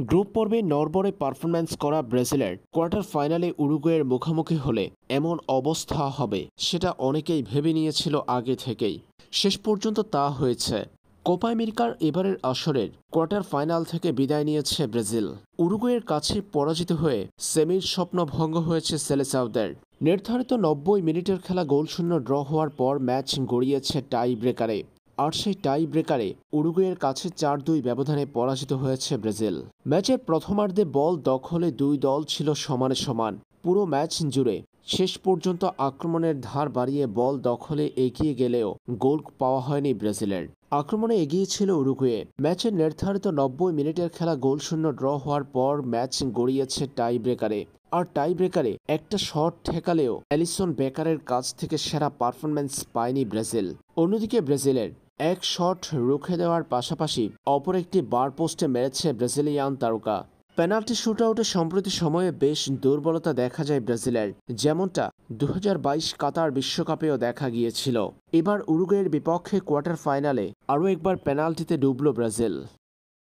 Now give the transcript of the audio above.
Group পর্বে নড়বড়ে performance করা ব্রাজিলের কোয়ার্টার ফাইনালে উরুগুয়ের মুখোমুখি হলে এমন অবস্থা হবে সেটা অনেকেই ভেবে নিয়েছিল আগে থেকেই। শেষ পর্যন্ত তা হয়েছে। কোপা আমেরিকার এবারের আসরের কোয়ার্টার ফাইনাল থেকে বিদায় নিয়েছে ব্রাজিল। উরুগুয়ের কাছে পরাজিত হয়ে সেমির স্বপ্ন ভঙ্গ হয়েছে সেলেসাওদের। নির্ধারিত ৯০ মিনিটের খেলা গোলশূন্য ড্র হওয়ার পর ম্যাচ গড়িয়েছে টাই ব্রেকারে। আর সেই টাই ব্রেকারে উরুগুয়ের কাছে ৪-২ ব্যবধানে পরাজিত হয়েছে ব্রাজিল। ম্যাচের প্রথমার্ধে বল দখলে দুই দল ছিল সমানে সমান। পুরো ম্যাচ জুড়ে শেষ পর্যন্ত আক্রমণের ধার বাড়িয়ে বল দখলে এগিয়ে গেলেও গোল পাওয়া হয়নি ব্রাজিলের। আক্রমণে এগিয়ে ছিল উরুগুয়ে। ম্যাচের নির্ধারিত ৯০ মিনিটের খেলা গোলশূন্য ড্র হওয়ার পর ম্যাচ গড়িয়েছে টাই ব্রেকারে। আর টাই ব্রেকারে একটা শট ঠেকালেও অ্যালিসন বেকারের কাছ থেকে সেরা পারফরম্যান্স পায়নি ব্রাজিল। অন্যদিকে ব্রাজিলের এক শট রুখে দেওয়ার পাশাপাশি অপর একটি বার পোস্টে মেরেছে ব্রাজিলিয়ান তারকা। পেনাল্টি শুটআউটে সম্প্রতি সময়ে বেশ দুর্বলতা দেখা যায় ব্রাজিলের, যেমনটা ২০২২ কাতার বিশ্বকাপেও দেখা গিয়েছিল। এবার উরুগুয়ের বিপক্ষে কোয়ার্টার ফাইনালে আরও একবার পেনাল্টিতে ডুবল ব্রাজিল।